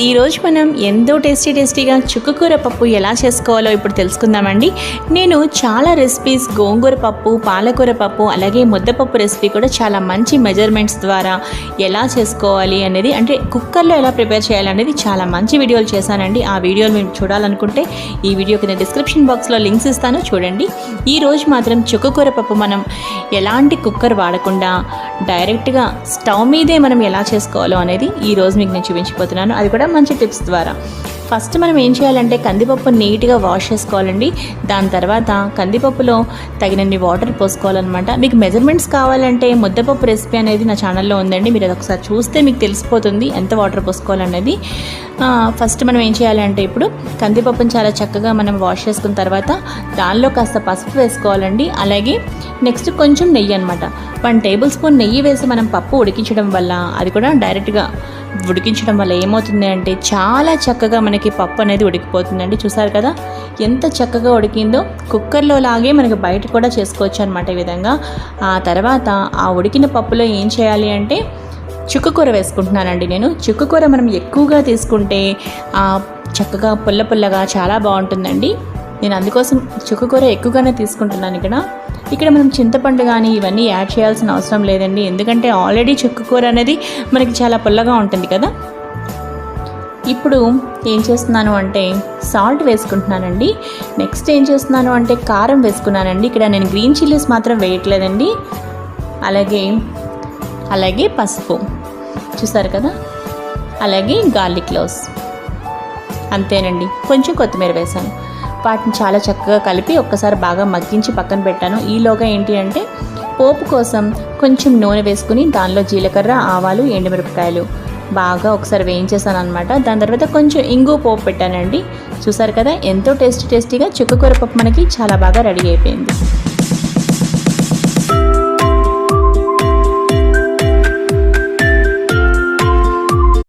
ఈరోజు మనం ఎంతో టేస్టీగా చుక్కకూర పప్పు ఎలా చేసుకోవాలో ఇప్పుడు తెలుసుకుందామండి. నేను చాలా రెసిపీస్ గోంగూర పప్పు, పాలకూర పప్పు, అలాగే ముద్దపప్పు రెసిపీ కూడా చాలా మంచి మెజర్మెంట్స్ ద్వారా ఎలా చేసుకోవాలి అనేది, అంటే కుక్కర్లో ఎలా ప్రిపేర్ చేయాలనేది చాలా మంచి వీడియోలు చేశానండి. ఆ వీడియోలు మీరు చూడాలనుకుంటే ఈ వీడియో కింద డిస్క్రిప్షన్ బాక్స్లో లింక్స్ ఇస్తాను, చూడండి. ఈరోజు మాత్రం చుక్కకూర పప్పు మనం ఎలాంటి కుక్కర్ వాడకుండా డైరెక్ట్గా స్టవ్ మీదే మనం ఎలా చేసుకోవాలో అనేది ఈరోజు మీకు నేను చూపించిపోతున్నాను, అది కూడా మంచి టిప్స్ ద్వారా. ఫస్ట్ మనం ఏం చేయాలంటే కందిపప్పు నీట్గా వాష్ చేసుకోవాలండి. దాని తర్వాత కందిపప్పులో తగినన్ని వాటర్ పోసుకోవాలన్నమాట. మీకు మెజర్మెంట్స్ కావాలంటే ముద్దపప్పు రెసిపీ అనేది నా ఛానల్లో ఉందండి, మీరు అది ఒకసారి చూస్తే మీకు తెలిసిపోతుంది ఎంత వాటర్ పోసుకోవాలనేది. ఫస్ట్ మనం ఏం చేయాలంటే ఇప్పుడు కందిపప్పును చాలా చక్కగా మనం వాష్ చేసుకున్న తర్వాత దానిలో కాస్త పసుపు వేసుకోవాలండి. అలాగే నెక్స్ట్ కొంచెం నెయ్యి అనమాట, 1 టేబుల్ స్పూన్ నెయ్యి వేసి మనం పప్పు ఉడికించడం వల్ల, అది కూడా డైరెక్ట్గా ఉడికించడం వల్ల ఏమవుతుంది అంటే చాలా చక్కగా మనకి పప్పు అనేది ఉడికిపోతుందండి. చూసారు కదా ఎంత చక్కగా ఉడికిందో. కుక్కర్లో లాగే మనకి బయట కూడా చేసుకోవచ్చు అనమాట ఈ విధంగా. ఆ తర్వాత ఆ ఉడికిన పప్పులో ఏం చేయాలి అంటే చుక్కకూర వేసుకుంటున్నానండి నేను. చుక్కకూర మనం ఎక్కువగా తీసుకుంటే చక్కగా పుల్లగా చాలా బాగుంటుందండి. నేను అందుకోసం చుక్కకూర ఎక్కువగానే తీసుకుంటున్నాను. ఇక్కడ మనం చింతపండు కానీ ఇవన్నీ యాడ్ చేయాల్సిన అవసరం లేదండి, ఎందుకంటే ఆల్రెడీ చుక్కకూర అనేది మనకి చాలా పుల్లగా ఉంటుంది కదా. ఇప్పుడు ఏం చేస్తున్నాను అంటే సాల్ట్ వేసుకుంటున్నానండి. నెక్స్ట్ ఏం చేస్తున్నాను అంటే కారం వేసుకున్నానండి. ఇక్కడ నేను గ్రీన్ చిల్లీస్ మాత్రం వేయట్లేదండి. అలాగే పసుపు చూసారు కదా, అలాగే గార్లిక్ క్లోవ్స్, అంతేనండి. కొంచెం కొత్తిమీర వేసాను. వాటిని చాలా చక్కగా కలిపి ఒక్కసారి బాగా మగ్గించి పక్కన పెట్టాను. ఈలోగా ఏంటి అంటే పోపు కోసం కొంచెం నూనె వేసుకుని దానిలో జీలకర్ర, ఆవాలు, ఎండుమిరపకాయలు బాగా ఒకసారి వేయించేసాను అనమాట. దాని తర్వాత కొంచెం ఇంగు పోపు పెట్టానండి. చూసారు కదా ఎంతో టేస్టీగా చుక్కకూర పప్పు మనకి చాలా బాగా రెడీ అయిపోయింది.